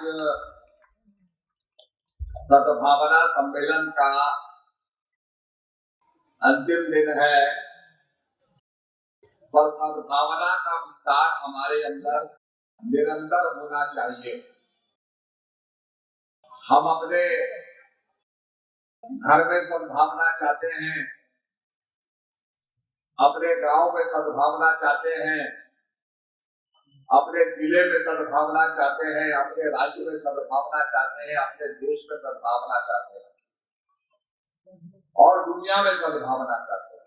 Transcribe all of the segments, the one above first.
आज सद्भावना सम्मेलन का अंतिम दिन है और सद्भावना का विस्तार हमारे अंदर निरंतर होना चाहिए। हम अपने घर में सद्भावना चाहते हैं, अपने गांव में सद्भावना चाहते हैं, अपने जिले में सद्भावना चाहते हैं, अपने राज्य में सद्भावना चाहते हैं, अपने देश में सद्भावना चाहते हैं और दुनिया में सद्भावना चाहते हैं।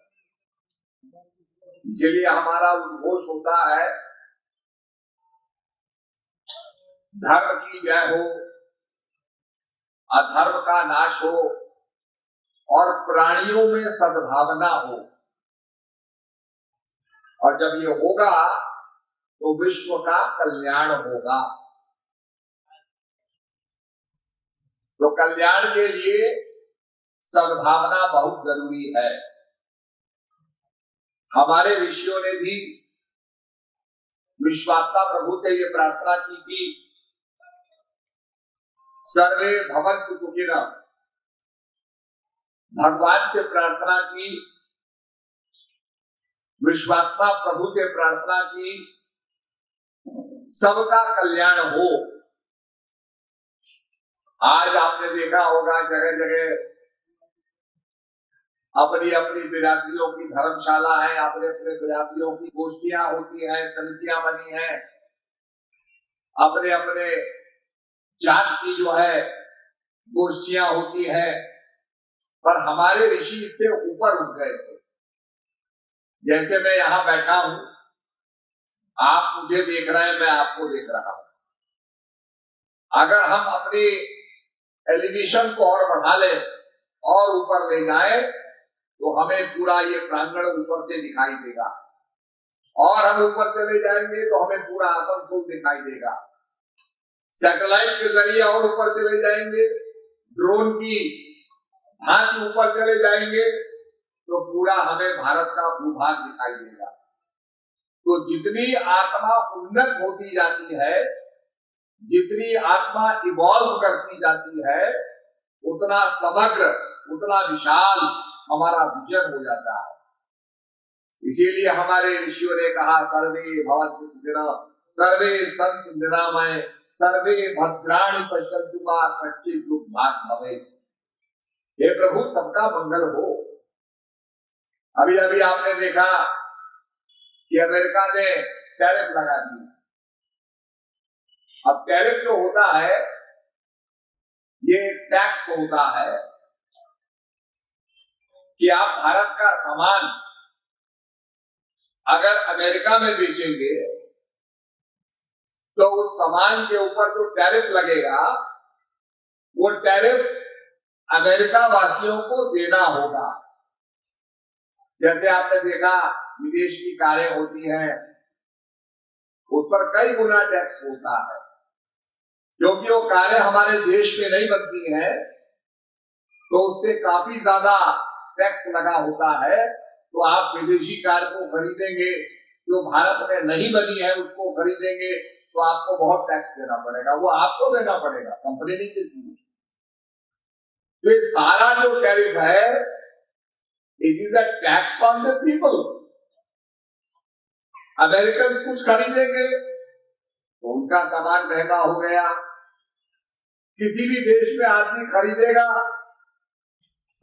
इसलिए हमारा उद्घोष होता है, धर्म की जय हो, अधर्म का नाश हो और प्राणियों में सद्भावना हो। और जब ये होगा तो विश्व का कल्याण होगा। तो कल्याण के लिए सद्भावना बहुत जरूरी है। हमारे ऋषियों ने भी विश्वात्मा प्रभु से ये प्रार्थना की थी, सर्वे भवन्तु सुखिनः। भगवान से प्रार्थना की, विश्वात्मा प्रभु से प्रार्थना की, सबका कल्याण हो। आज आपने देखा होगा जगह जगह अपनी अपनी बिरादरियों की धर्मशाला है, अपने अपने बिरादरियों की गोष्ठियां होती हैं, समितियां बनी हैं, अपने अपने जात की जो है गोष्ठियां होती है। पर हमारे ऋषि इससे ऊपर उठ गए थे। जैसे मैं यहाँ बैठा हूं, आप मुझे देख रहे हैं, मैं आपको देख रहा हूं। अगर हम अपनी एलिवेशन को और बढ़ा लें और ऊपर ले जाएं तो हमें पूरा ये प्रांगण ऊपर से दिखाई देगा, और हम ऊपर चले जाएंगे तो हमें पूरा आसनसोल दिखाई देगा। सैटेलाइट के जरिए और ऊपर चले जाएंगे, ड्रोन की भांति ऊपर चले जाएंगे तो पूरा हमें भारत का भूभाग दिखाई देगा। तो जितनी आत्मा उन्नत होती जाती है, जितनी आत्मा इवॉल्व करती जाती है, उतना समग्र, उतना विशाल हमारा विजन हो जाता है। इसीलिए हमारे ऋषियों ने कहा, सर्वे भवन्तु सुखिनः, सर्वे सन्तु निरामय, सर्वे भद्राणि पश्यन्तु मा कश्चित् दुर्भाग् भवेत्। हे प्रभु, सबका मंगल हो। अभी अभी आपने देखा कि अमेरिका ने टैरिफ लगा दी। अब टैरिफ जो होता है, ये टैक्स होता है कि आप भारत का सामान अगर अमेरिका में बेचेंगे तो उस सामान के ऊपर जो टैरिफ लगेगा, वो टैरिफ अमेरिका वासियों को देना होगा। जैसे आपने देखा विदेश की कारें होती हैं, उस पर कई गुना टैक्स होता है, क्योंकि वो कारें हमारे देश में नहीं बनती हैं, तो उससे काफी ज्यादा टैक्स लगा होता है। तो आप विदेशी कार को खरीदेंगे, जो भारत में नहीं बनी है उसको खरीदेंगे तो आपको बहुत टैक्स देना पड़ेगा। वो आपको देना पड़ेगा, कंपनी नहीं देती है। तो ये सारा जो टैरिफ है, it is a tax on the people. American कुछ खरीदेंगे तो उनका सामान महंगा हो गया। किसी भी देश में आदमी खरीदेगा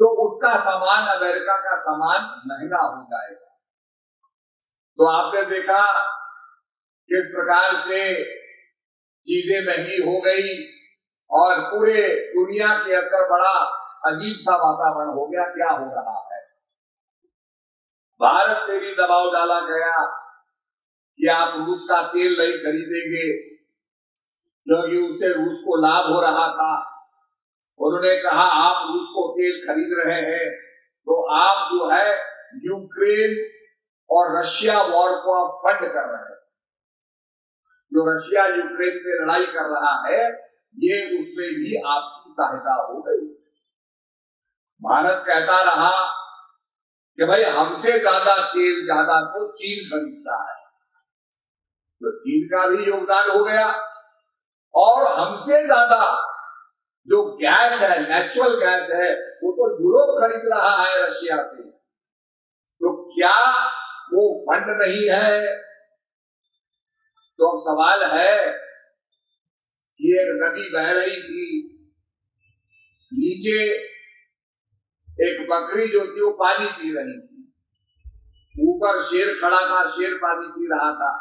तो उसका सामान, अमेरिका का सामान महंगा हो जाएगा। तो आपने देखा किस प्रकार से चीजें महंगी हो गई और पूरे दुनिया के अंदर बड़ा अजीब सा वातावरण हो गया। क्या हो रहा है? भारत में भी दबाव डाला गया कि आप रूस का तेल नहीं खरीदेंगे, क्योंकि उससे रूस को लाभ हो रहा था। उन्होंने कहा, आप रूस को तेल खरीद रहे हैं तो आप जो है यूक्रेन और रशिया वॉर को आप फंड कर रहे हैं। जो रशिया यूक्रेन पे लड़ाई कर रहा है, ये उसमें भी आपकी सहायता हो गई। भारत कहता रहा कि भाई हमसे ज्यादा तेल ज्यादा तो चीन खरीदता है, तो चीन का भी योगदान हो गया और हमसे ज्यादा जो गैस है, नेचुरल गैस है, वो तो यूरोप खरीद रहा है रशिया से। तो क्या वो फंड नहीं है? तो अब सवाल है कि एक नदी बह रही थी, नीचे एक बकरी जो थी वो पानी पी रही थी, ऊपर शेर खड़ा था, शेर पानी पी रहा था।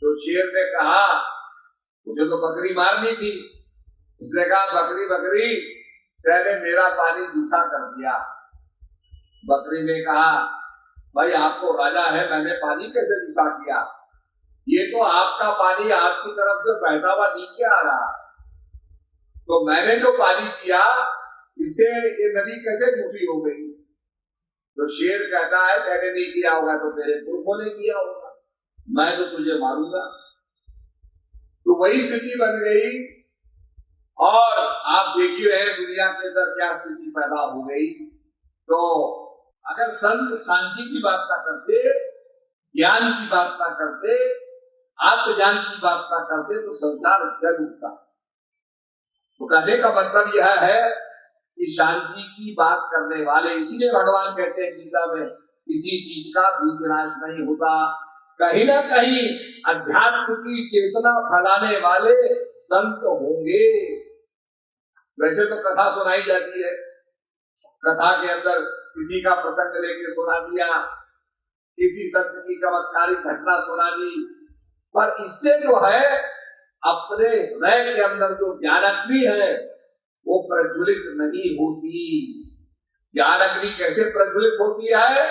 तो शेर ने कहा, मुझे तो बकरी मारनी थी। उसने कहा, बकरी बकरी तेने मेरा पानी जूठा कर दिया। बकरी ने कहा, भाई आपको राजा है, मैंने पानी कैसे जूठा किया? ये तो आपका पानी आपकी तरफ से बहता हुआ नीचे आ रहा, तो मैंने जो पानी पिया इससे ये नदी कैसे जूठी हो गई? तो शेर कहता है, तेने नहीं किया होगा तो तेरे पुरखों ने किया होगा, मैं तो तुझे मारूंगा। तो वही स्थिति बन गई। और आप देख ही रहे दुनिया के अंदर क्या स्थिति पैदा हो गई। तो अगर संत शांति की बात ना करते, ज्ञान की बात ना करते, आत्मज्ञान की बात ना करते, तो संसार जग उठता। तो कहने का मतलब यह है कि शांति की बात करने वाले, इसीलिए भगवान कहते हैं गीता में, किसी चीज का बीज नाश नहीं होता। कहीं ना कहीं अध्यात्म की चेतना फैलाने वाले संत होंगे। वैसे तो कथा सुनाई जाती है, कथा के अंदर किसी का प्रसंग लेके सुना दिया, किसी संत की चमत्कारिक घटना सुना दी, पर इससे जो है अपने हृदय के अंदर जो ज्ञानाग्नि है वो प्रज्वलित नहीं होती। ज्ञानाग्नि कैसे प्रज्वलित होती है?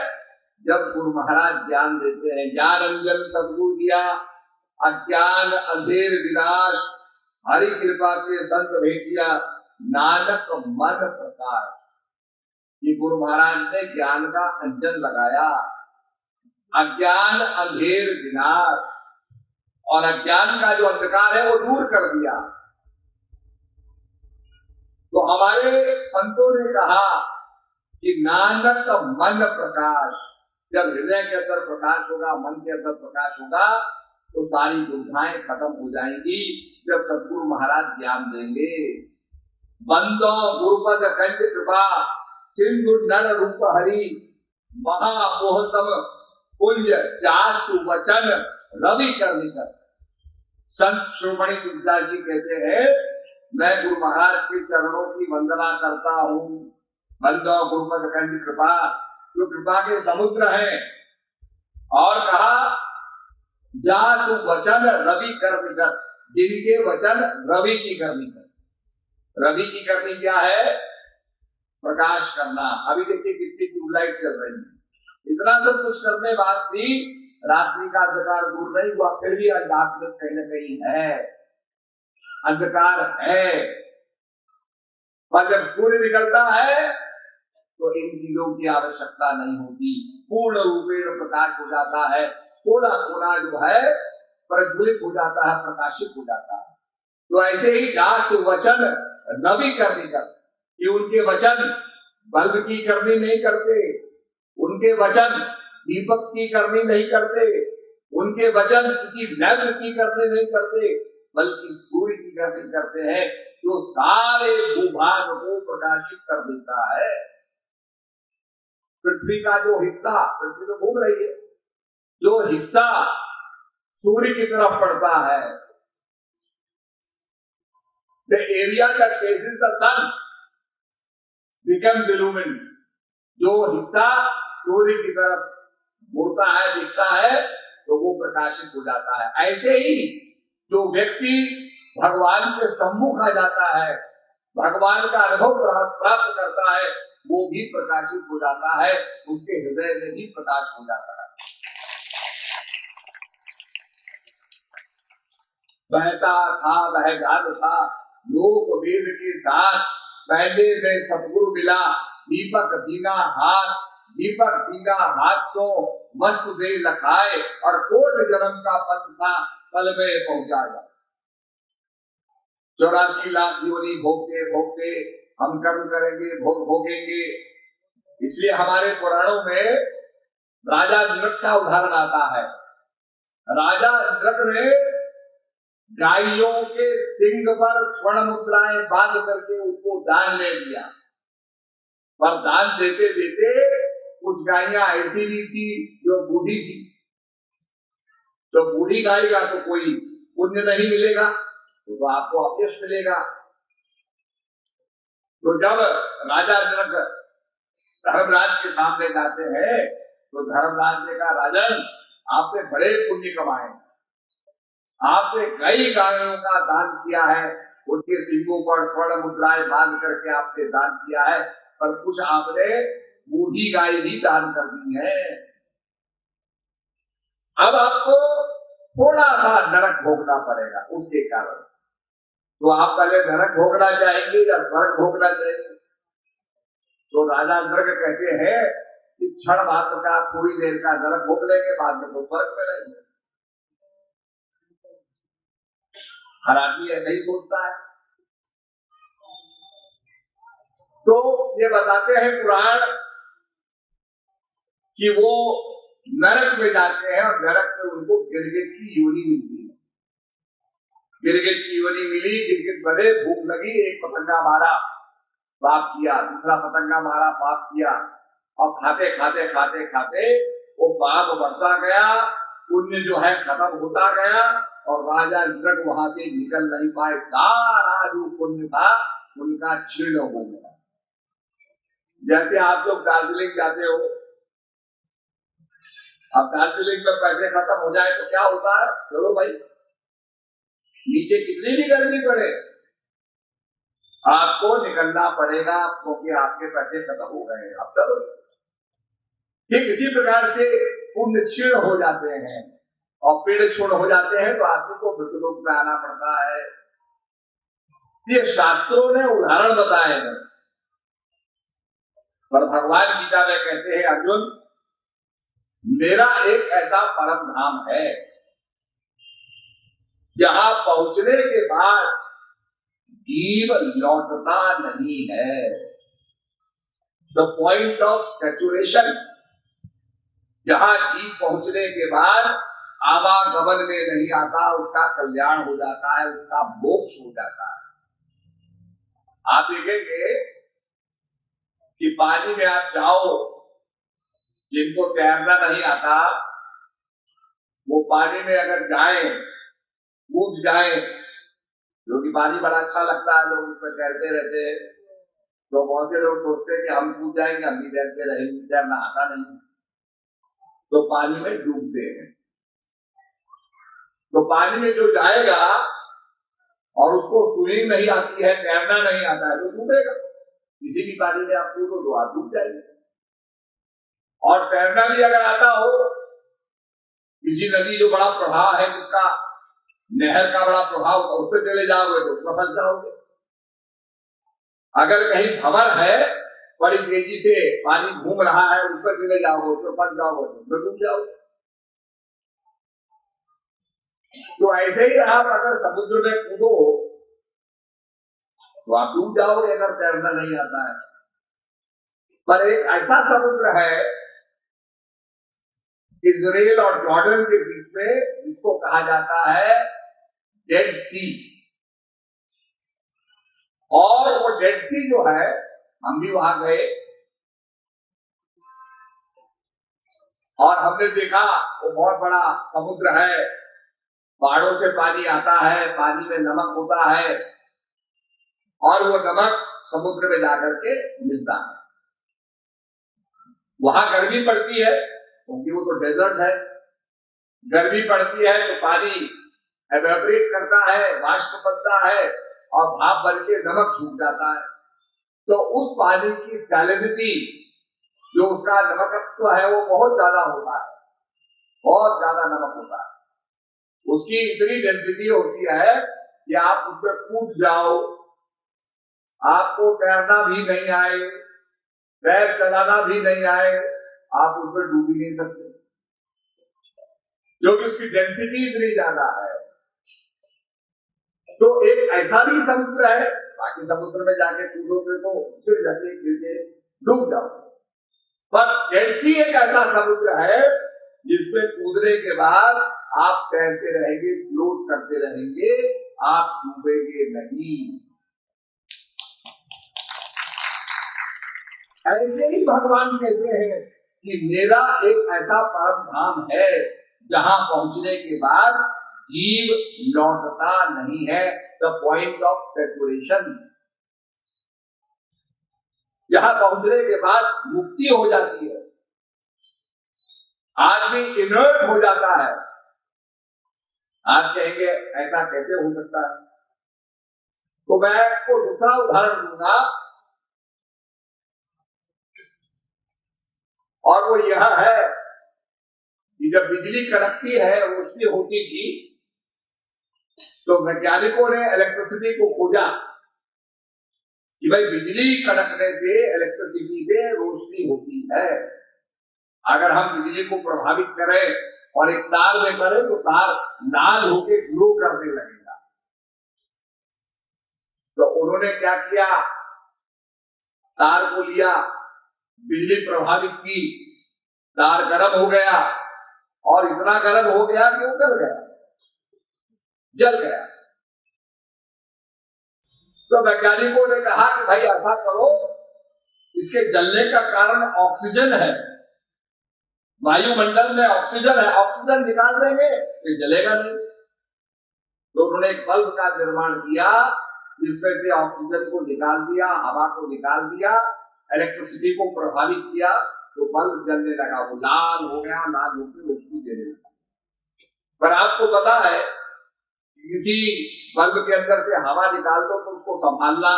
जब गुरु महाराज ज्ञान देते हैं। ज्ञान अंजन सद्गुरु दिया, अज्ञान अंधेर विनाश, हरि कृपा के संत भेटिया, नानक मन प्रकाश। ये गुरु महाराज ने ज्ञान का अंजन लगाया, अज्ञान अंधेर विनाश, और अज्ञान का जो अंधकार है वो दूर कर दिया। तो हमारे संतों ने कहा कि नानक मन प्रकाश, जब हृदय के अंदर प्रकाश होगा, मन के अंदर प्रकाश होगा, तो सारी दुविधाएं खत्म हो जाएंगी। जब सद्गुरु महाराज ज्ञान देंगे। बंदो गुरुपद कंज कृपा, सिंधु नर रूप हरि, महामोहतम कुंज जासु वचन रवि कर। संत शिरोमणि तुलसीदास जी कहते हैं, मैं गुरु महाराज के चरणों की वंदना करता हूँ। बंदो गुरुपद कंज कृपा, जो कृपा के समुद्र हैं। और कहा जासु वचन रवि कर, जिनके वचन रवि की करनी कर। रवि की करनी क्या है? प्रकाश करना। अभी देखिए कितनी ट्यूबलाइट चल रही है, इतना सब कुछ करने बाद भी रात्रि का अंधकार दूर नहीं हुआ, फिर भी डार्कनेस कहीं ना कहीं है, अंधकार है। पर जब सूर्य निकलता है तो इन चीजों की आवश्यकता नहीं होती, पूर्ण रूपेण प्रकाश हो जाता है। थोड़ा थोड़ा जो है प्रज्वलित हो जाता है, प्रकाशित हो जाता है। तो ऐसे ही दास वचन नवी करनी कर, कि उनके वचन बल्ब की करनी नहीं करते, उनके वचन दीपक की करनी नहीं करते, उनके वचन किसी नग्न की करनी नहीं करते, बल्कि सूर्य की करनी करते हैं, जो सारे भूभाग को प्रकाशित कर देता है। पृथ्वी का जो हिस्सा, पृथ्वी तो घूम रही है, जो हिस्सा सूर्य की तरफ पड़ता है, the area that faces the sun becomes illumined। जो हिस्सा सूर्य की तरफ मुड़ता है, दिखता है, तो वो प्रकाशित हो जाता है। ऐसे ही जो व्यक्ति भगवान के सम्मुख आ जाता है, भगवान का अनुभव प्राप्त करता है, वो भी प्रकाशित हो जाता है, उसके हृदय में भी प्रकाश हो जाता है। बहता था वह गाद था, लोक वेद के साथ, पहले में सतगुरु मिला, दीपक दीना हाथ, दीपक दीना हाथ सो मस्त दे लखाए, और कोट जन्म का पंथ था कल में पहुंचा जा। 84 लाख योनि भोगते भोगते हम कर्म करेंगे, भोगेंगे। इसलिए हमारे पुराणों में राजा इंद्र का उदाहरण आता है। राजा इंद्र ने गायों के सिंग पर स्वर्ण मुद्राएं बांध करके उनको दान ले दिया। पर दान देते देते कुछ गायें ऐसी भी थी जो बूढ़ी थी, तो बूढ़ी गाय का तो कोई पुण्य नहीं मिलेगा, तो आपको अपयश मिलेगा। तो जब राजा जनक धर्मराज के सामने जाते हैं तो धर्मराज ने कहा, राजन आपने बड़े पुण्य कमाए, आपने कई गायों का दान किया है, उनके सिंगों पर स्वर्ण मुद्राएं बांध करके आपने दान किया है, पर कुछ आपने बूढ़ी गाय भी दान कर दी है। अब आपको थोड़ा सा नरक भोगना पड़ेगा उसके कारण। तो आप पहले नरक भोगना चाहेंगे या स्वर्ग भोगना चाहेंगे? तो राजा नरक कहते हैं कि क्षण मात्र का थोड़ी देर का नरक भोग लेंगे, बाद में तो स्वर्ग में रहेंगे। हर आदमी ऐसा ही सोचता है। तो ये बताते हैं पुराण कि वो नरक में जाते हैं और नरक में उनको गिरगिट की योनि मिलती है। गिरगिट की योनि मिली, गिरगिट बने, भूख लगी, एक पतंगा मारा, पाप किया, दूसरा पतंगा मारा, पाप किया, और खाते खाते खाते खाते वो पाप बढ़ता गया, पुण्य जो है खत्म होता गया, और राजा नरक वहां से निकल नहीं पाए। सारा जो पुण्य था उनका क्षीण हो गया। जैसे आप लोग दार्जिलिंग जाते हो, अब दार्जिलिंग में पैसे खत्म हो जाए तो क्या होता है? चलो भाई, नीचे कितनी भी गर्मी पड़े आपको निकलना पड़ेगा, क्योंकि आपके पैसे खत्म हो गए, अब चलो। ठीक इसी प्रकार से पुण्य क्षीण हो जाते हैं और पेड़ छोड़ हो जाते हैं, तो आदमी को मृत्युलोक में आना पड़ता है। ये शास्त्रों ने उदाहरण बताए हैं, पर भगवान गीता में कहते हैं, अर्जुन मेरा एक ऐसा परम धाम है जहां पहुंचने के बाद जीव लौटता नहीं है। द पॉइंट ऑफ सैचुरेशन, जहां जीव पहुंचने के बाद आवागमन में नहीं आता, उसका कल्याण हो जाता है, उसका मोक्ष हो जाता है। आप देखेंगे कि पानी में आप जाओ, जिनको तैरना नहीं आता वो पानी में अगर जाए, कूद जाए, जो कि पानी बड़ा अच्छा लगता है, लोग उसमें तैरते रहते हैं, तो बहुत से लोग सोचते हैं कि हम कूद जाएंगे, हम भी तैरते रहेंगे, तैरना आता नहीं, तो पानी में डूबते हैं। तो पानी में जो जाएगा और उसको स्विमिंग नहीं आती है, तैरना नहीं आता है, तो डूबेगा। किसी भी पानी में आप कूदो तो आप डूब जाएंगे। और तैरना भी अगर आता हो, किसी नदी जो बड़ा प्रवाह है, जिसका नहर का बड़ा प्रभाव, उस पर चले जाओगे तो उसमें फंस जाओगे। अगर कहीं भंवर है, बड़ी तेजी से पानी घूम रहा है, उस पर चले जाओगे, उसमें फंस जाओगे तो उसमें डूब जाओगे। तो ऐसे ही आप अगर समुद्र में कूदो तो आप डूब जाओगे, अगर तैरना नहीं आता है। पर एक ऐसा समुद्र है इजराइल और जॉर्डन के बीच में, जिसको कहा जाता है डेड सी। और वो डेड सी जो है, हम भी वहां गए और हमने देखा वो बहुत बड़ा समुद्र है, पहाड़ों से पानी आता है, पानी में नमक होता है, और वो नमक समुद्र में जाकर के मिलता है। वहां गर्मी पड़ती है क्योंकि वो तो डेजर्ट है, गर्मी पड़ती है तो पानी एवेपोरेट करता है, वाष्प बनता है और भाप बन के नमक छूट जाता है। तो उस पानी की सैलिनिटी, जो उसका नमकत्व है, वो बहुत ज्यादा होता है, बहुत ज्यादा नमक होता है। उसकी इतनी डेंसिटी होती है कि आप उसमें कूद जाओ, आपको तैरना भी नहीं आए, पैर चलाना भी नहीं आए, आप उसमें डूब ही नहीं सकते, क्योंकि उसकी डेंसिटी इतनी ज्यादा है। तो एक ऐसा भी समुद्र है, बाकी समुद्र में जाके कूदोगे तो फिर जाके गिरके डूब जाओ, पर डेड सी एक ऐसा समुद्र है जिसमें कूदने के बाद आप तैरते रहेंगे, फ्लोट करते रहेंगे, आप डूबेंगे नहीं। ऐसे ही भगवान कहते हैं कि मेरा एक ऐसा परम धाम है जहां पहुंचने के बाद जीव लौटता नहीं है, द पॉइंट ऑफ सेचुरेशन, जहां पहुंचने के बाद मुक्ति हो जाती है, आदमी इनर्ट हो जाता है। आप कहेंगे ऐसा कैसे हो सकता है? तो मैं आपको दूसरा उदाहरण दूंगा, और वो यह है कि जब बिजली कड़कती है, रोशनी होती थी, तो वैज्ञानिकों ने इलेक्ट्रिसिटी को खोजा कि भाई बिजली कड़कने से, इलेक्ट्रिसिटी से रोशनी होती है। अगर हम बिजली को प्रभावित करें और एक तार में करें तो तार लाल होकर ग्लो करने लगेगा। तो उन्होंने क्या किया, तार को लिया, बिजली प्रभावित की, तार गर्म हो गया और इतना गर्म हो गया कि वो जल गया। तो वैज्ञानिकों ने कहा कि भाई ऐसा करो, इसके जलने का कारण ऑक्सीजन है, वायुमंडल में ऑक्सीजन है, ऑक्सीजन निकाल देंगे तो जलेगा नहीं। तो उन्होंने एक बल्ब का निर्माण किया जिसमें से ऑक्सीजन को निकाल दिया, हवा को निकाल दिया, इलेक्ट्रिसिटी को प्रभावित किया, तो बल्ब जलने लगा, वो लाल हो गया, लाल होकर रोशनी देने लगा। पर आपको पता है किसी बल्ब के अंदर से हवा निकाल दो तो उसको संभालना,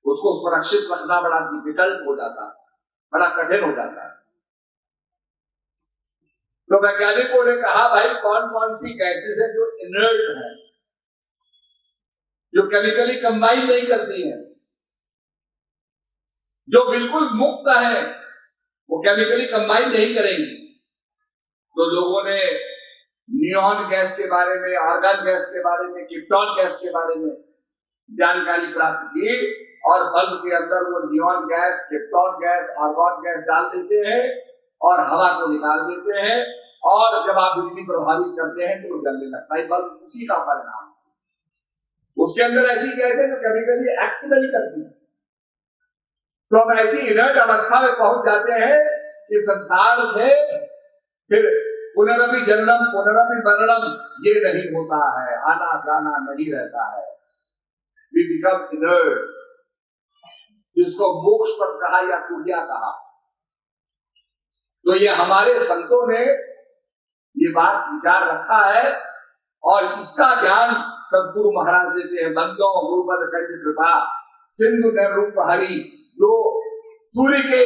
उसको सुरक्षित रखना बड़ा डिफिकल्ट हो जाता है, बड़ा कठिन हो जाता है। तो वैज्ञानिकों ने कहा भाई कौन कौन सी गैसेस है जो इनर्ट है, जो केमिकली कंबाइन नहीं करती है, जो बिल्कुल मुक्त है, वो केमिकली कंबाइन नहीं करेंगी। तो लोगों ने नियॉन गैस के बारे में, आर्गन गैस के बारे में, क्रिप्टॉन गैस के बारे में जानकारी प्राप्त की और बल्ब के अंदर वो neon gas, krypton gas, argon gas डाल देते हैं और हवा को निकाल देते हैं, और जब आप बिजली प्रभावित करते हैं तो वो जलने लगता है। बल्ब उसी का परिणाम, उसके अंदर ऐसी गैस है जो केमिकली एक्ट नहीं करती। तो हम ऐसी इनर्ट अवस्था में पहुंच जाते हैं कि संसार में फिर पुनरपि जन्म पुनरपि मरणम ये नहीं होता है, आना जाना नहीं रहता है। We become inert, जिसको मोक्ष पद कहा या तुर्या कहा। तो ये हमारे संतों ने ये बात विचार रखा है और इसका ज्ञान सदगुरु महाराज देते हैं। बंदों गुरुपद कंठ कृपा सिंधु रूप हरि, जो सूर्य के,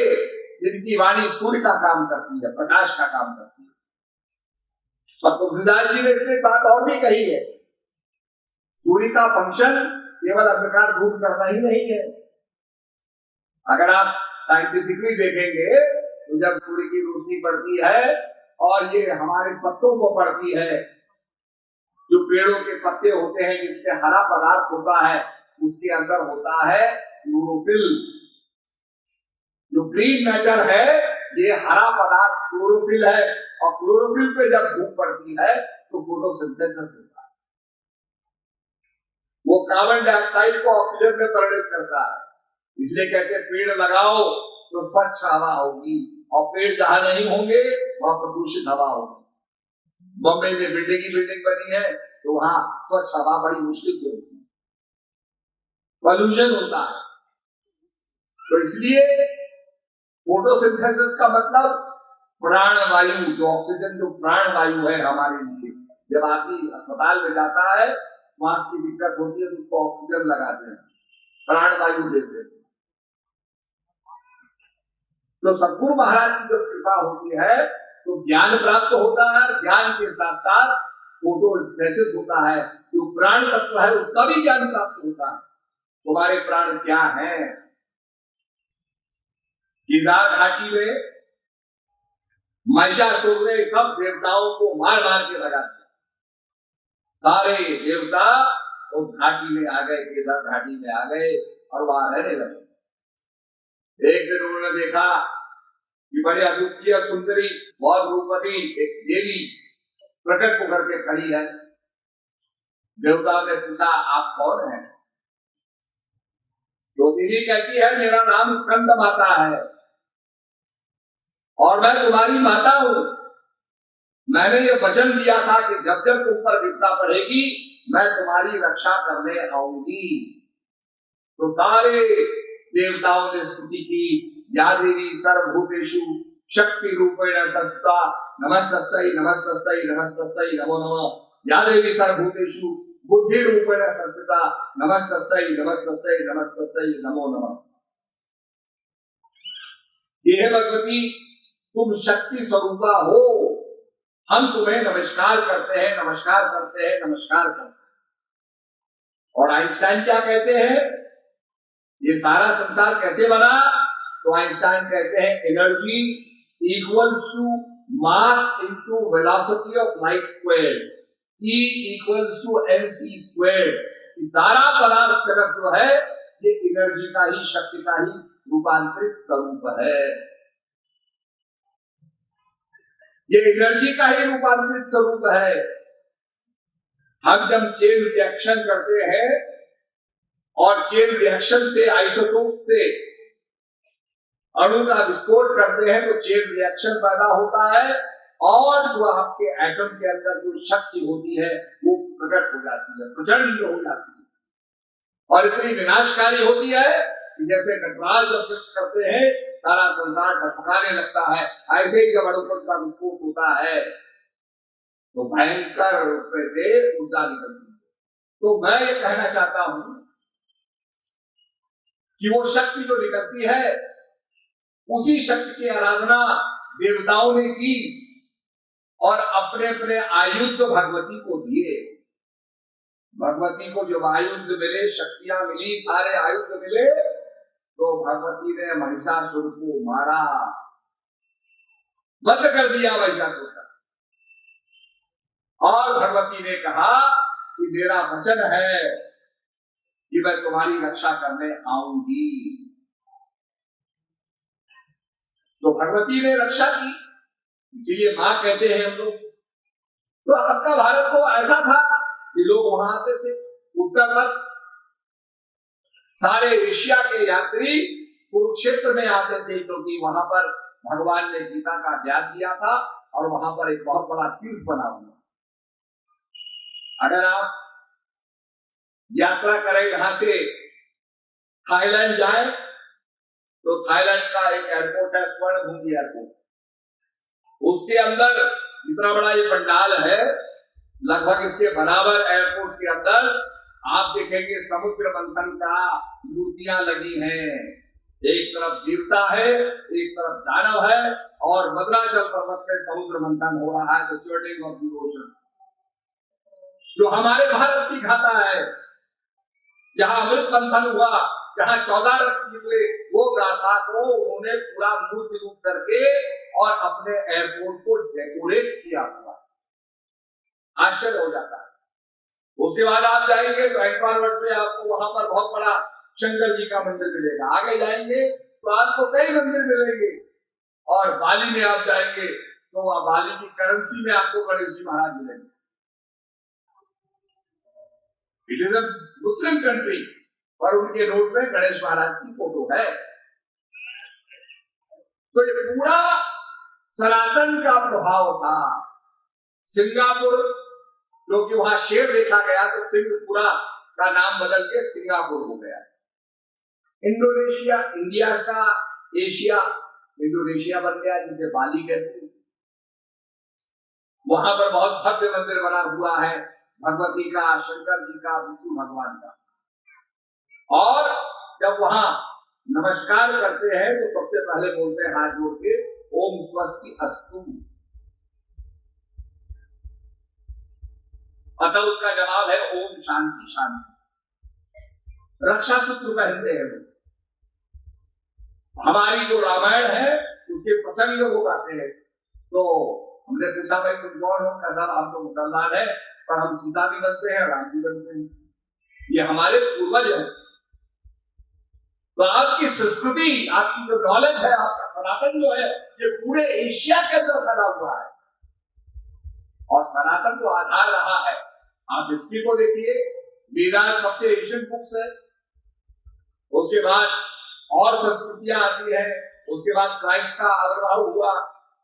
जिनकी वाणी सूर्य का काम करती है, प्रकाश का काम करती है। और तुलसीदास जी ने इसमें बात और भी कही है, सूर्य का फंक्शन केवल अंधकार दूर करना ही नहीं है। अगर आप साइंटिफिकली देखेंगे तो जब सूर्य की रोशनी पड़ती है और ये हमारे पत्तों को पड़ती है, जो पेड़ों के पत्ते होते हैं जिसमें हरा पदार्थ होता है, उसके अंदर होता है क्लोरोफिल। जो ग्रीन मैटर है ये हरा पदार्थ क्लोरोफिल है, और क्लोरोफिल पे जब धूप पड़ती है तो फोटोसिंथेसिस होता है। वो कार्बन डाइऑक्साइड को ऑक्सीजन में परिणत करता है। इसलिए कहते हैं पेड़ लगाओ तो स्वच्छ हवा होगी, और पेड़ जहां नहीं होंगे वहां प्रदूषित हवा होगी। बम्बई में बिल्डिंग बनी है तो वहां स्वच्छ हवा बड़ी मुश्किल से होती है, पॉल्यूशन होता है। तो इसलिए फोटोसिंथेसिस का मतलब प्राण वायु, जो ऑक्सीजन, जो प्राण वायु है हमारे लिए। जब आदमी अस्पताल में जाता है, श्वास की दिक्कत होती है तो उसको ऑक्सीजन लगाते हैं, प्राण वायु देते हैं। तो सदगुरु महाराज की जब कृपा होती है तो ज्ञान प्राप्त होता है, ज्ञान के साथ साथ फोटोसिंथेसिस होता है, जो प्राण तत्व है उसका भी ज्ञान प्राप्त होता है। तुम्हारे प्राण क्या है? गिरनार घाटी में महिषासुर ने सब देवताओं को मार मार के लगा दिया। सारे देवता उस घाटी में आ गए, केदार घाटी में आ गए और वहां रहने लगे। एक दिन उन्होंने देखा कि बड़े अद्वितीय सुंदरी, बहुत रूपवती एक देवी प्रकट होकर के खड़ी है। देवताओं ने पूछा आप कौन हैं? तो देवी कहती है मेरा नाम स्कंद माता है और मैं तुम्हारी माता हूं। मैंने ये वचन दिया था कि जब जब तुम पर विपदा पड़ेगी मैं तुम्हारी रक्षा करने आऊंगी। तो सारे देवताओं ने स्तुति की, या देवी सर्वभूतेषु शक्ति रूपेण संस्थिता नमस्तस्यै नमस्तस्यै नमस्तस्यै नमो नमः। या देवी सर्वभूतेषु बुद्धि रूपेण संस्थिता नमस्तस्यै नमस्तस्यै नमस्तस्यै नमो नमः। ये भगवती तुम शक्ति स्वरूपा हो, हम तुम्हें नमस्कार करते हैं नमस्कार करते हैं नमस्कार करते हैं। और आइंस्टाइन क्या कहते हैं, ये सारा संसार कैसे बना? तो आइंस्टाइन कहते हैं energy equals to mass into velocity of light squared, E equals to mc squared. सारा पदार्थ जगत जो है ये एनर्जी का ही, शक्ति का ही रूपांतरित स्वरूप है। ये एनर्जी का ही रूपांतरित स्वरूप है। हम जब चेन रिएक्शन करते हैं और चेन रिएक्शन से आइसोटोप से अणु का विस्फोट करते हैं तो चेन रिएक्शन पैदा होता है और जो आपके एटम के अंदर जो शक्ति होती है वो प्रकट हो जाती है, प्रचंड हो जाती है और इतनी विनाशकारी होती है कि जैसे नटराज जब करते हैं सारा संसार ढकने लगता है, ऐसे ही जब अणु का विस्फोट होता है तो भयंकर उसमें से ऊर्जा निकलती है। तो मैं ये कहना चाहता हूं कि वो शक्ति जो निकलती है उसी शक्ति की आराधना देवताओं ने की और अपने अपने आयुध भगवती को दिए। भगवती को जब आयुध मिले, शक्तियां मिली, सारे आयुध मिले तो भगवती ने महिषासुर को मारा, बंद कर दिया महिषासुर का। और भगवती ने कहा कि मेरा वचन है कि मैं तुम्हारी रक्षा करने आऊंगी। तो भगवती ने रक्षा की, इसीलिए मां कहते हैं हम लोग। तो आपका भारत तो ऐसा था कि लोग वहां आते थे, उत्तर पथ सारे एशिया के यात्री कुरुक्षेत्र में आते थे क्योंकि वहां पर भगवान ने गीता का ज्ञान दिया था और वहां पर एक बहुत बड़ा तीर्थ बना हुआ। अगर आप यात्रा करें यहां से थाईलैंड जाए तो थाईलैंड का एक एयरपोर्ट है स्वर्णभूमि एयरपोर्ट। उसके अंदर इतना बड़ा ये पंडाल है, लगभग इसके बराबर एयरपोर्ट के अंदर आप देखेंगे समुद्र मंथन का मूर्तियां लगी हैं। एक तरफ देवता है, एक तरफ दानव है और मद्राचल पर्वत में समुद्र मंथन हो रहा है, तो चर्निंग ऑफ द ओशन जो हमारे भारत की गाथा है। जहां अमृत मंथन हुआ, जहां 14 रत्न निकले, वो गाथा को उन्होंने पूरा मूर्ति रूप करके और अपने एयरपोर्ट को डेकोरेट किया हुआ। आश्चर्य हो जाता है। उसके बाद आप जाएंगे तो एंकॉर रोड में आपको वहां पर बहुत बड़ा शंकर जी का मंदिर मिलेगा। आगे जाएंगे तो आपको कई मंदिर मिलेंगे और बाली में आप जाएंगे तो वह बाली की करेंसी में आपको गणेश जी महाराज मिलेंगे। It is a Muslim country और उनके नोट में गणेश महाराज की फोटो है। तो ये पूरा सनातन का प्रभाव था। सिंगापुर जो कि वहां शेर देखा गया तो सिंगपुरा का नाम बदल के सिंगापुर हो गया। इंडोनेशिया इंडिया का एशिया इंडोनेशिया बन गया, जिसे बाली कहते हैं। वहां पर बहुत भव्य मंदिर बना हुआ है भगवती का, शंकर जी का, विष्णु भगवान का। और जब वहां नमस्कार करते हैं तो सबसे पहले बोलते हैं हाथ जोड़ के ओम स्वस्ति अस्तु। अतः उसका जवाब है ओम शांति शांति। रक्षा सूत्र पहनते हैं वो। हमारी जो रामायण है उसके प्रसंग वो गाते हैं। तो हमने पूछा भाई तुम कौन हो? कैसा? हम तो मुसलमान है पर हम सीता भी बनते हैं, राम भी बनते हैं, ये हमारे पूर्वज हैं। तो आपकी संस्कृति, आपकी जो नॉलेज है, आपका सनातन जो है, ये पूरे एशिया के अंदर फैला हुआ है और सनातन तो आधार रहा है। आप हिस्ट्री को देखिए, वेदास सबसे एंशिएंट बुक्स है, उसके बाद और संस्कृतियां आती है, उसके बाद क्राइस्ट का आविर्भाव हुआ,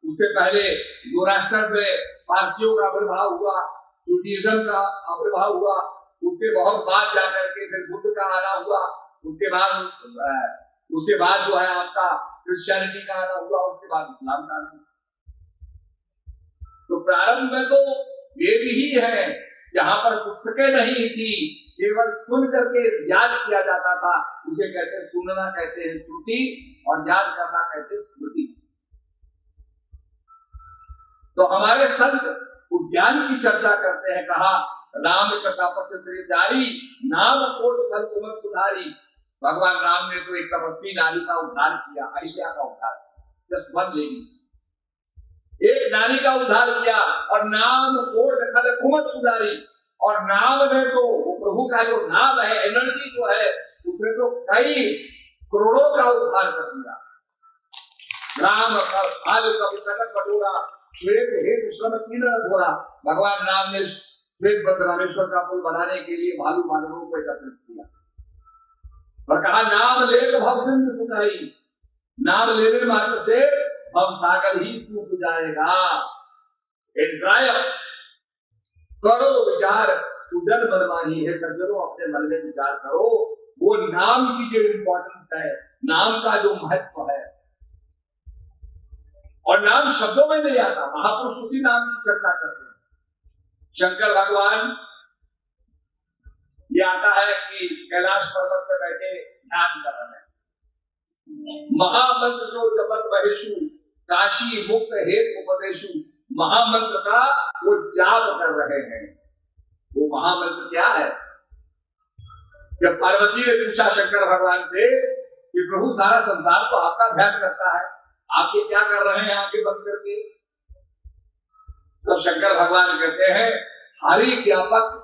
उससे पहले ज़ोरास्ट्र में पारसियों का आविर्भाव हुआ, जूडाइज्म का आविर्भाव हुआ, उसके बहुत बाद जाकर के फिर बुद्ध का आना हुआ, उसके बाद जो है आपका क्रिश्चियनिटी का आना हुआ, उसके बाद इस्लाम का आना। तो प्रारंभ में तो ये भी है जहां पर पुस्तकें नहीं थी, केवल सुन करके याद किया जाता था, उसे कहते सुनना कहते हैं श्रुति, और याद करना कहते हैं स्मृति। तो हमारे संत उस ज्ञान की चर्चा करते हैं, कहा राम तपस्या त्रिदारी नाम कोट फल कुमत सुधारी। भगवान राम ने तो एक तपस्वी नारी का उद्धार किया, अहिल्या का उद्धार किया, जस्ट वन लेडी, एक नारी का उद्धार किया, और नाम कोट फल कुमत सुधारी। और नाम में तो वो प्रभु का जो नाम है, एनर्जी जो है, उसने तो कई करोड़ों का उद्धार कर दिया। राम बटोरा श्वेत हेतु श्रम तीन धोरा। भगवान राम ने श्वेत रामेश्वर का पुल बनाने के लिए भालू मानवों को एकत्रित किया और कहा नाम ले तो भव सिंधु सुखाई, नाम लेने मात्र से भव सागर ही सूख जाएगा। करो विचार सुजन मनमानी है, सज्जनों अपने मन में विचार करो, वो नाम की जो इंपॉर्टेंस है, नाम का जो महत्व है। और नाम शब्दों में नहीं आता, महापुरुष उसी नाम की चर्चा करते हैं। शंकर भगवान, ये आता है कि कैलाश पर्वत पर बैठे ध्यान कर रहे हैं, महामंत्र जो जपत महेशु काशी मुक्त हेत उपदेशु। महामंत्र का वो जाप कर रहे हैं। वो महामंत्र क्या है? जब पार्वती ने पूछा शंकर भगवान से कि प्रभु सारा संसार तो आपका ध्यान करता है, आप ये क्या कर रहे हैं आंखें बंद करके? तब शंकर भगवान कहते हैं हरि व्यापक,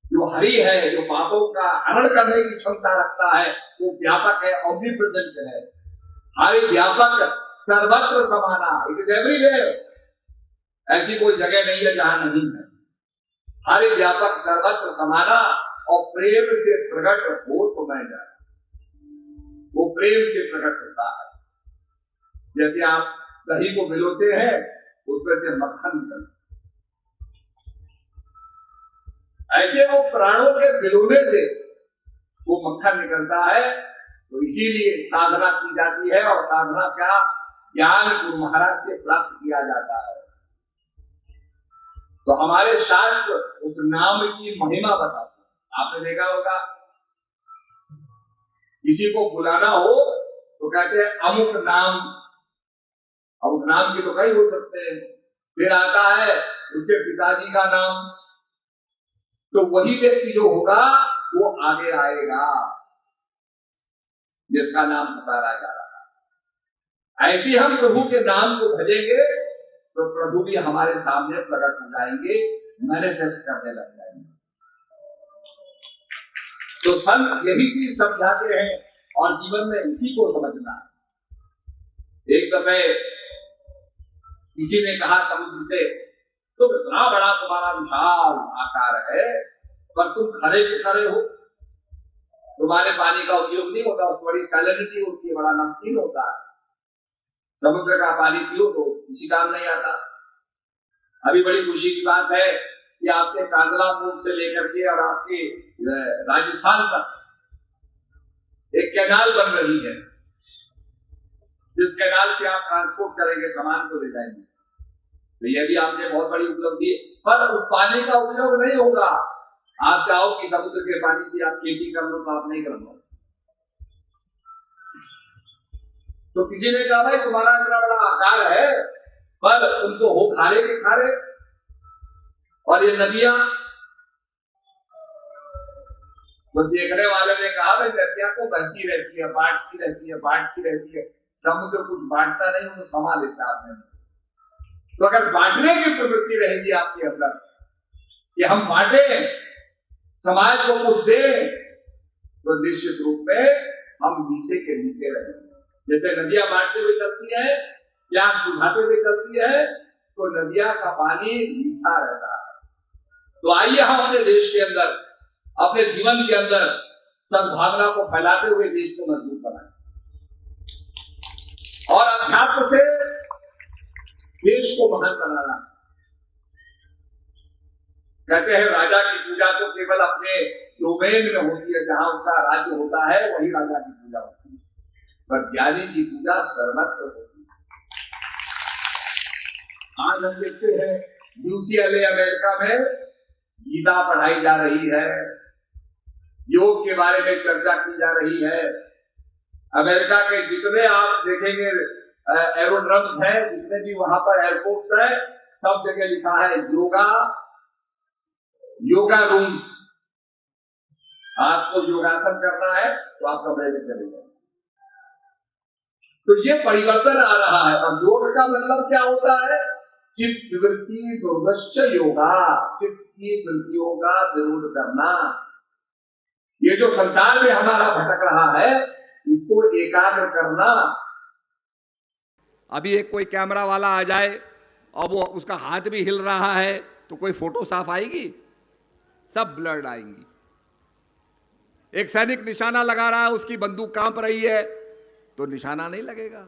जो हरि है, जो पापों का हरण करने की क्षमता रखता है, वो व्यापक है, ऑम्निप्रेजेंट है। हरि व्यापक सर्वत्र समाना, इट इज एवरीवेयर, ऐसी कोई जगह नहीं है जहां नहीं है। हरि व्यापक सर्वत्र समाना, और प्रेम से प्रकट हो तो मैं जाए, वो प्रेम से प्रकट होता है। जैसे आप दही को भिगोते हैं, उसमें से मक्खन निकलता है, ऐसे वो प्राणों के भिगोने से वो मक्खन निकलता है। तो इसीलिए साधना की जाती है, और साधना का ज्ञान गुरु महाराज से प्राप्त किया जाता है। तो हमारे शास्त्र उस नाम की महिमा बताते हैं। आपने देखा होगा, किसी को बुलाना हो तो कहते हैं अमुक नाम, अमुक नाम के तो कई हो सकते हैं। फिर आता है उसके पिताजी का नाम, तो वही व्यक्ति जो होगा वो आगे आएगा जिसका नाम पुकारा जा रहा है। ऐसे हम प्रभु के नाम को भजेंगे तो प्रभु भी हमारे सामने प्रकट हो जाएंगे, मैनिफेस्ट करने लग जाएंगे। तो संत यही चीज समझाते हैं, और जीवन में इसी को समझना है। एक दफे किसी ने कहा समुद्र से, तुम इतना बड़ा तुम्हारा विशाल आकार है, पर तुम खरे के खरे हो, तुम्हारे पानी का उपयोग नहीं होता, उसकी बड़ी सैलिनिटी होती है, बड़ा नमकीन होता है, समुद्र का पानी पियो तो किसी काम नहीं आता। अभी बड़ी खुशी की बात है कि आपके कांदलापुर से लेकर के और आपके राजस्थान तक एक कैनाल बन रही है, जिस कैनाल से आप ट्रांसपोर्ट करेंगे, सामान को ले जाएंगे। तो यह भी आपने बहुत बड़ी उपलब्धि, पर उस पानी का उपयोग नहीं होगा। आप चाहो कि समुद्र के पानी से आप खेती कर लो, तो आप नहीं कर लो। तो किसी ने कहा भाई तुम्हारा इतना बड़ा आकार है, पर तुमको हो खारे के खारे, और ये नदियां। तो देखने वाले ने कहा भाई नदियां तो बहती रहती है, बांटती रहती है, बांटती रहती है, समुद्र कुछ बांटता नहीं, उन्हें समा लेता आपने। तो अगर बांटने की प्रवृत्ति रहेगी आपके अंदर कि हम बांटे, समाज को कुछ दें, तो निश्चित रूप में हम नीचे के नीचे रहेंगे। जैसे नदियां बांटते हुए चलती है, प्यास बुझाते हुए चलती है, तो नदियां का पानी मीठा रहता है। तो आइए हम अपने देश के अंदर, अपने जीवन के अंदर सद्भावना को फैलाते हुए देश को मजबूत बनाएं और अध्यात्म से देश को महान बनाना। कहते हैं राजा की पूजा तो केवल अपने डोमेन में होती है, जहां उसका राज्य होता है वही राजा की पूजा होती है, पर ज्ञानी की पूजा सर्वत्र होती है। आज हम देखते हैं यूसीएलए अमेरिका में गीता पढ़ाई जा रही है, योग के बारे में चर्चा की जा रही है। अमेरिका के जितने आप देखेंगे एरोड्रम्स हैं, जितने भी वहां पर एयरपोर्ट्स हैं, सब जगह लिखा है योगा रूम्स। आपको योगासन करना है तो आप कमरे में चले जाए। तो ये परिवर्तन आ रहा है। अब योग का मतलब क्या होता है? चित्त वृत्ति दुर्दश्च योगा, चित्त की वृत्तियों का विरोध करना। ये जो संसार में हमारा भटक रहा है, इसको एकाग्र करना। अभी एक कोई कैमरा वाला आ जाए और वो उसका हाथ भी हिल रहा है तो कोई फोटो साफ आएगी? सब ब्लर्ड आएंगी। एक सैनिक निशाना लगा रहा है, उसकी बंदूक कांप रही है तो निशाना नहीं लगेगा।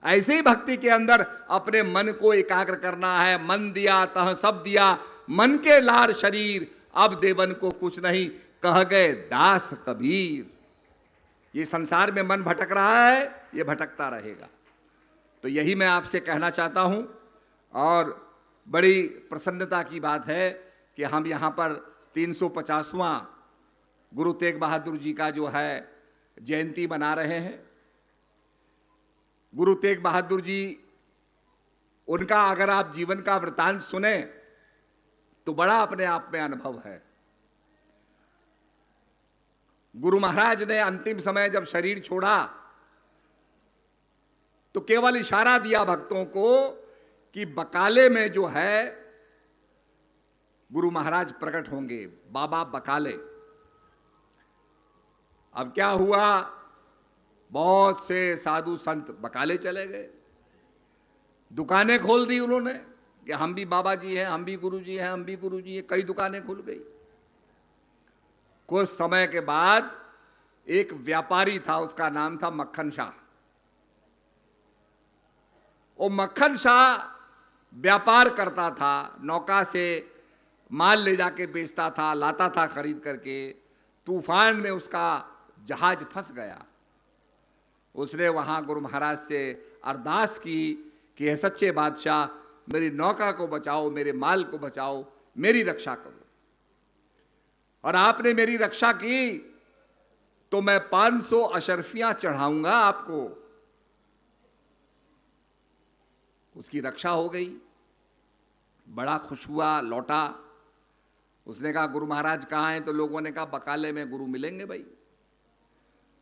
ऐसे ही भक्ति के अंदर अपने मन को एकाग्र करना है। मन दिया तह सब दिया, मन के लार शरीर, अब देवन को कुछ नहीं, कह गए दास कबीर। ये संसार में मन भटक रहा है, ये भटकता रहेगा। तो यही मैं आपसे कहना चाहता हूं। और बड़ी प्रसन्नता की बात है कि हम यहां पर 350वां गुरु तेग बहादुर जी का जो है जयंती मना रहे हैं। गुरु तेग बहादुर जी, उनका अगर आप जीवन का वृतांत सुने तो बड़ा अपने आप में अनुभव है। गुरु महाराज ने अंतिम समय जब शरीर छोड़ा तो केवल इशारा दिया भक्तों को कि बकाले में जो है गुरु महाराज प्रकट होंगे, बाबा बकाले। अब क्या हुआ? बहुत से साधु संत बकाले चले गए, दुकानें खोल दी उन्होंने कि हम भी बाबा जी हैं, हम भी गुरु जी हैं, हम भी गुरु जी हैं। कई दुकानें खुल गई। कुछ समय के बाद एक व्यापारी था, उसका नाम था मक्खन शाह। वो मक्खन शाह व्यापार करता था, नौका से माल ले जाके बेचता था, लाता था खरीद करके। तूफान में उसका जहाज फंस गया। उसने वहां गुरु महाराज से अरदास की कि हे सच्चे बादशाह, मेरी नौका को बचाओ, मेरे माल को बचाओ, मेरी रक्षा करो। और आपने मेरी रक्षा की तो मैं 500 अशर्फियां चढ़ाऊंगा आपको। उसकी रक्षा हो गई, बड़ा खुश हुआ, लौटा। उसने कहा गुरु महाराज कहाँ हैं? तो लोगों ने कहा बकाले में गुरु मिलेंगे भाई।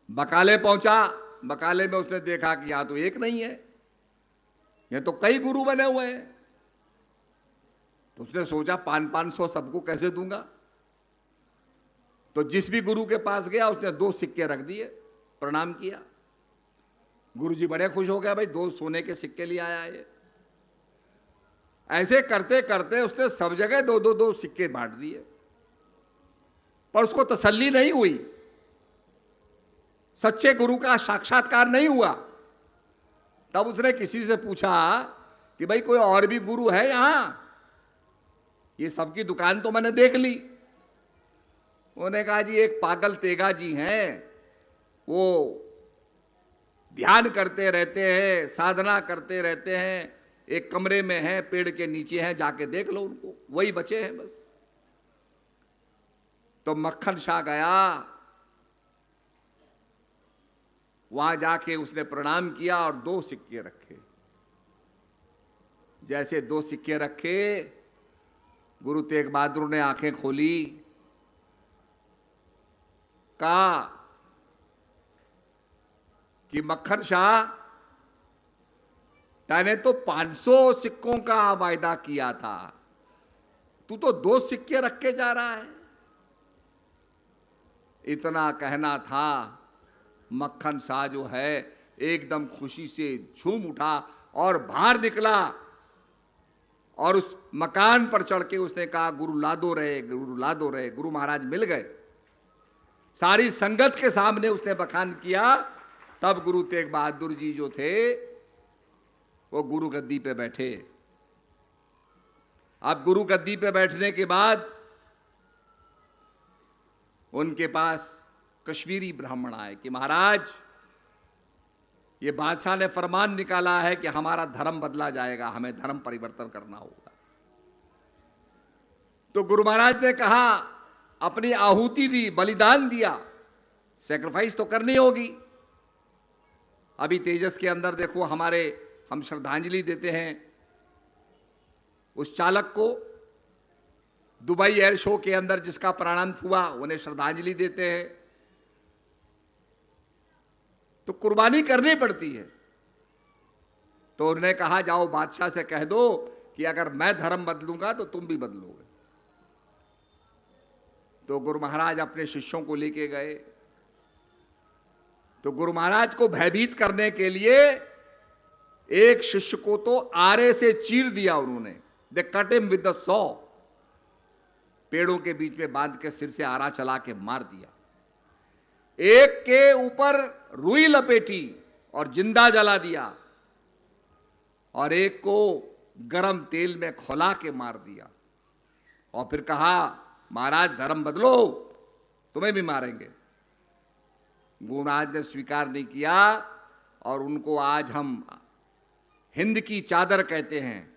बकाले पहुंचा। बकाले में उसने देखा कि यहां तो एक नहीं है, ये तो कई गुरु बने हुए हैं। तो उसने सोचा 500 सबको कैसे दूंगा। तो जिस भी गुरु के पास गया उसने 2 सिक्के रख दिए, प्रणाम किया। गुरु जी बड़े खुश हो गए, भाई 2 सोने के सिक्के लिए आया ये। ऐसे करते करते उसने सब जगह 2 सिक्के बांट दिए, पर उसको तसल्ली नहीं हुई, सच्चे गुरु का साक्षात्कार नहीं हुआ। तब उसने किसी से पूछा कि भाई कोई और भी गुरु है यहां? ये सबकी दुकान तो मैंने देख ली। उन्होंने कहा जी एक पागल तेगा जी हैं, वो ध्यान करते रहते हैं, साधना करते रहते हैं, एक कमरे में हैं, पेड़ के नीचे हैं, जाके देख लो उनको, वही बचे हैं बस। तो मक्खन शाह गया, वहां जाके उसने प्रणाम किया और 2 सिक्के रखे। जैसे 2 सिक्के रखे, गुरु तेग बहादुर ने आंखें खोली, कहा कि मक्खन शाह, तैने तो 500 सिक्कों का वायदा किया था, तू तो 2 सिक्के रख के जा रहा है। इतना कहना था, मक्खन शाह जो है एकदम खुशी से झूम उठा और बाहर निकला और उस मकान पर चढ़ के उसने कहा, गुरु लादो रहे, गुरु लादो रहे। गुरु महाराज मिल गए, सारी संगत के सामने उसने बखान किया। तब गुरु तेग बहादुर जी जो थे वो गुरु गद्दी पे बैठे। अब गुरु गद्दी पे बैठने के बाद उनके पास कश्मीरी ब्राह्मण आए कि महाराज, ये बादशाह ने फरमान निकाला है कि हमारा धर्म बदला जाएगा, हमें धर्म परिवर्तन करना होगा। तो गुरु महाराज ने कहा, अपनी आहुति दी, बलिदान दिया, सैक्रिफाइस तो करनी होगी। अभी तेजस के अंदर देखो, हम श्रद्धांजलि देते हैं उस चालक को, दुबई एयर शो के अंदर जिसका प्राणांत हुआ, उन्हें श्रद्धांजलि देते हैं। तो कुर्बानी करनी पड़ती है। तो उन्होंने कहा, जाओ बादशाह से कह दो कि अगर मैं धर्म बदलूंगा तो तुम भी बदलोगे। तो गुरु महाराज अपने शिष्यों को लेके गए। तो गुरु महाराज को भयभीत करने के लिए एक शिष्य को तो आरे से चीर दिया उन्होंने। They cut him with the saw, पेड़ों के बीच में बांध के सिर से आरा चला के मार दिया। एक के ऊपर रुई लपेटी और जिंदा जला दिया, और एक को गरम तेल में खौला के मार दिया, और फिर कहा, महाराज धर्म बदलो, तुम्हें भी मारेंगे। गुरु महाराज ने स्वीकार नहीं किया, और उनको आज हम हिंद की चादर कहते हैं,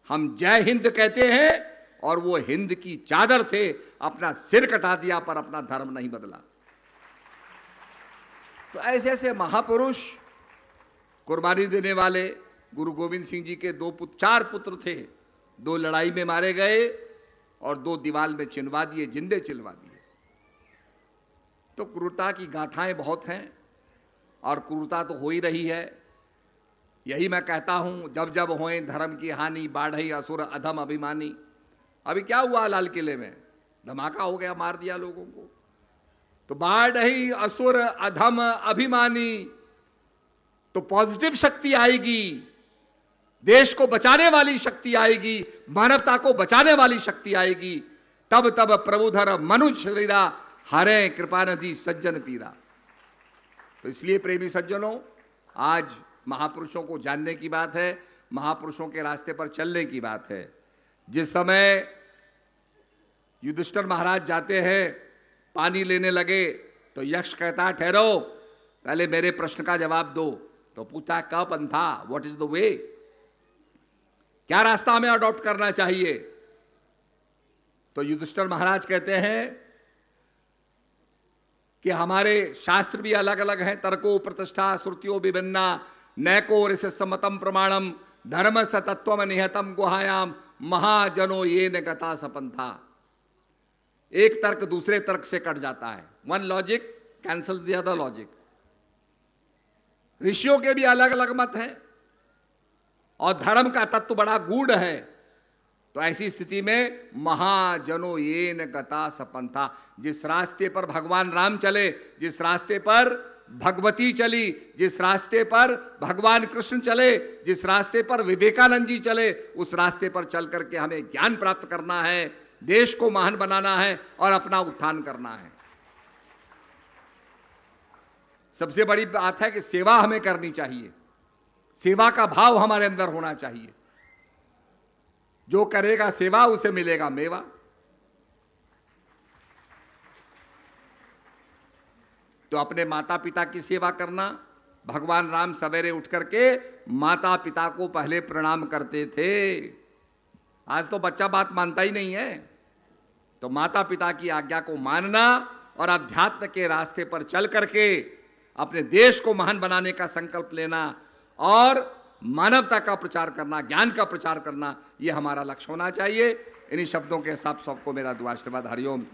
हम जय हिंद कहते हैं, और वो हिंद की चादर थे। अपना सिर कटा दिया पर अपना धर्म नहीं बदला। तो ऐसे ऐसे महापुरुष, कुर्बानी देने वाले। गुरु गोविंद सिंह जी के 4 पुत्र थे, 2 लड़ाई में मारे गए और 2 दीवाल में चिनवा दिए, जिंदे चिनवा दिए। तो क्रूरता की गाथाएं बहुत हैं, और क्रूरता तो हो ही रही है। यही मैं कहता हूं, जब जब होए धर्म की हानि, बाढ़ई असुर अधम अभिमानी। अभी क्या हुआ लाल किले में? धमाका हो गया, मार दिया लोगों को। तो बाढ़ई असुर अधम अभिमानी, तो पॉजिटिव शक्ति आएगी, देश को बचाने वाली शक्ति आएगी, मानवता को बचाने वाली शक्ति आएगी। तब तब प्रभुधर मनुष्य शरीरा, हरे कृपा नदी सज्जन पीरा। तो इसलिए प्रेमी सज्जनों, आज महापुरुषों को जानने की बात है, महापुरुषों के रास्ते पर चलने की बात है। जिस समय युधिष्ठिर महाराज जाते हैं, पानी लेने लगे, तो यक्ष कहता, ठहरो, पहले मेरे प्रश्न का जवाब दो। तो पूछा, क पंथा, व्हाट इज द वे, क्या रास्ता हमें अडॉप्ट करना चाहिए? तो युधिष्ठिर महाराज कहते हैं कि हमारे शास्त्र भी अलग अलग हैं। तर्को प्रतिष्ठा श्रुतियों विभिन्ना, नैको ऋषि सम्मतम प्रमाणम, धर्म सतत्वम निहतम गुहायाम, महाजनो ये न गता सपंथा। एक तर्क दूसरे तर्क से कट जाता है। One logic cancels the other logic. ऋषियों के भी अलग अलग मत हैं, और धर्म का तत्व बड़ा गूढ़ है। तो ऐसी स्थिति में महाजनो ये न गता सपंथा, जिस रास्ते पर भगवान राम चले, जिस रास्ते पर भगवती चली, जिस रास्ते पर भगवान कृष्ण चले, जिस रास्ते पर विवेकानंद जी चले, उस रास्ते पर चल करके हमें ज्ञान प्राप्त करना है, देश को महान बनाना है और अपना उत्थान करना है। सबसे बड़ी बात है कि सेवा हमें करनी चाहिए, सेवा का भाव हमारे अंदर होना चाहिए। जो करेगा सेवा, उसे मिलेगा मेवा। तो अपने माता पिता की सेवा करना। भगवान राम सवेरे उठ करके माता पिता को पहले प्रणाम करते थे। आज तो बच्चा बात मानता ही नहीं है। तो माता पिता की आज्ञा को मानना और अध्यात्म के रास्ते पर चल करके अपने देश को महान बनाने का संकल्प लेना और मानवता का प्रचार करना, ज्ञान का प्रचार करना, यह हमारा लक्ष्य होना चाहिए। इन्हीं शब्दों के साथ सबको मेरा दुआ आशीर्वाद। हरिओम।